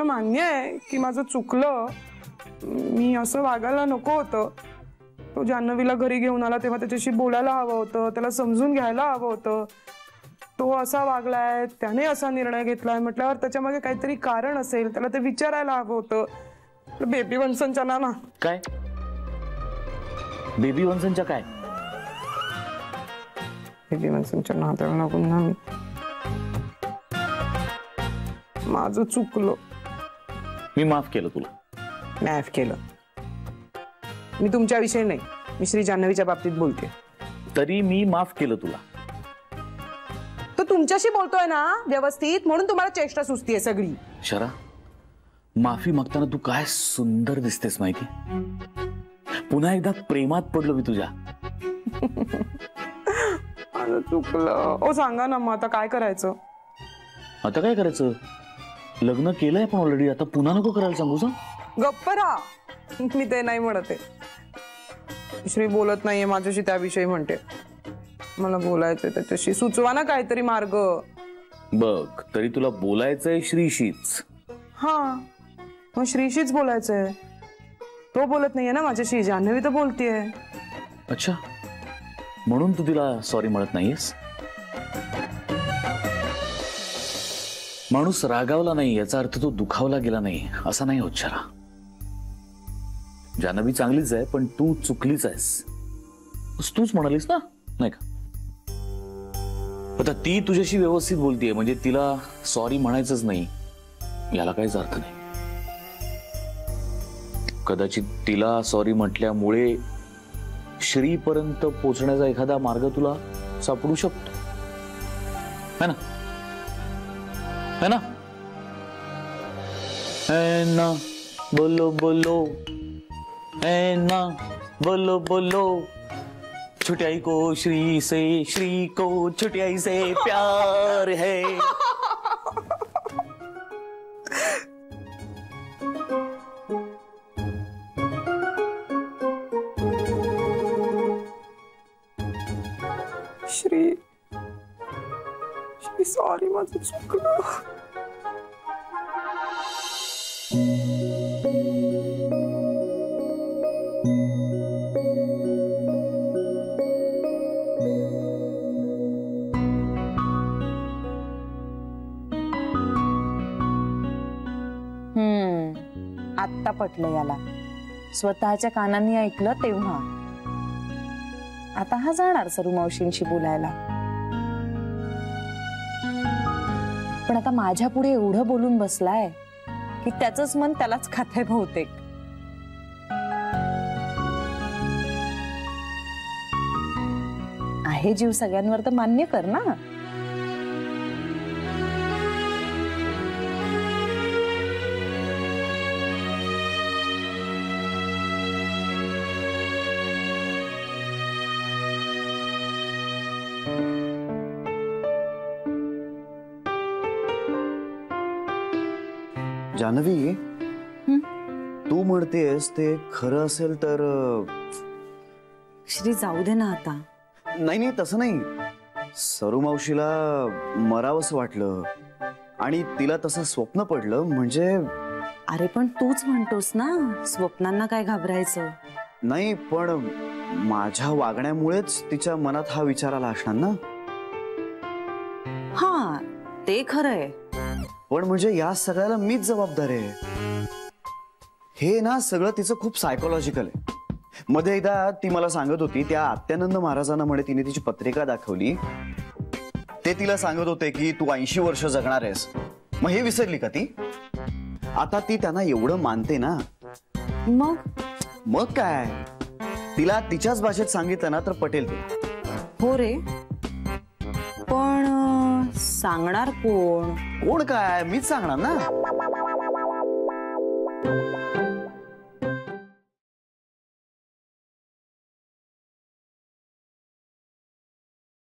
मान्य आहे की माझं चुकलं, मी असं वागायला नको होतं. तो जान्हवीला घरी घेऊन आला तेव्हा त्याच्याशी बोलायला हवं होतं, त्याला समजून घ्यायला हवं होतं. तो असा वागलाय, त्याने असा निर्णय घेतलाय म्हटल्यावर त्याच्यामागे काहीतरी कारण असेल, त्याला ते विचारायला हवं होतं. बेबी वन्सनच्या ना काय बेबी वन्सनच्या काय बेबी वन्सनच्या नात्याला लागून ना मी माझं चुकलं. मी माफ केलं तुला. माफ केलं मी तुमच्याविषयी नाही, मी श्री जान्हवीच्या बाबतीत बोलते. तरी मी माफ केलं तुला. तो तुमच्याशी बोलतोय ना व्यवस्थित, म्हणून तुम्हाला चेष्टा सुचतीये सगळी. शरा, माफी मागताना तू काय सुंदर दिसतेस माहिती. पुन्हा एकदा प्रेमात पडलो मी तुझ्या. माझं चुकलं. ओ सांगा ना मग आता काय करायचं. आता काय करायचं, लग्न केलंय पण ऑलरेडी, आता पुन्हा नको करायला सांगू सांग. गप्प राहा, मी ते नाही म्हणत आहे. श्री बोलत नाहीये माझ्याशी त्याविषयी म्हणते. मला बोलायचंय त्याच्याशी, सुचवा ना काहीतरी मार्ग. बघ तरी तुला बोलायचंय श्रीशीच. हा मग श्रीशीच बोलायचंय. तो बोलत नाहीये ना माझ्याशी, जान्हवी तर बोलतेय. अच्छा, म्हणून तू तिला सॉरी म्हणत नाहीयेस. माणूस रागावला नाही याचा अर्थ तो दुखावला गेला नाही असा नाही होत शरा. जान्हवी चांगलीच आहे पण तू चुकलीच आहेस, तूच म्हणालीस ना नाही का. आता ती तुझ्याशी व्यवस्थित बोलतीये म्हणजे तिला सॉरी म्हणायचंच नाही याला काहीच अर्थ नाही. कदाचित तिला सॉरी म्हटल्यामुळे श्रीपर्यंत पोहोचण्याचा एखादा मार्ग तुला सापडू शकतो, है ना. है ना, है ना, बोलो बोलो, है ना, बोलो बोलो. छुटियाई को श्री से, श्री को छुटियाई से प्यार है. श्री सॉरी माझं चुकलं. आत्ता पटलं याला. स्वतःच्या कानांनी ऐकलं तेव्हा. आता हा जाणार सरू मावशींशी बोलायला. पण आता माझ्या पुढे एवढं बोलून बसलाय की त्याचंच मन त्यालाच खातंय बहुतेक. आहे जीव सगळ्यांवर तर मान्य कर ना. जान्हवी, तू म्हणतेस ते खरं असेल तर. श्री जाऊ दे ना आता. नाही नाही तसं नाही. सरू मावशीला मरावंसं वाटलं आणि तिला तसं स्वप्न पडलं म्हणजे. अरे पण तूच म्हणतोस ना स्वप्नांना काय घाबरायचं. नाही पण माझ्या वागण्यामुळेच तिच्या मनात हा विचार आला असणार ना. हा ते खरंय, पण म्हणजे या सगळ्याला मीच जबाबदार आहे. हे ना सगळं तिचं खूप सायकोलॉजिकल आहे. मध्ये एकदा ती मला सांगत होती त्या आत्यानंद महाराजांना म्हणे तिने तिची पत्रिका दाखवली. ते तिला सांगत होते की तू 80 वर्ष जगणार आहेस. मग हे विसरली का ती. आता ती त्यांना एवढं मानते ना. मग काय तिला तिच्याच भाषेत सांगितलं ना तर पटेल ते. हो रे, पण सांगणार कोण. कोण काय मीच सांगणार ना.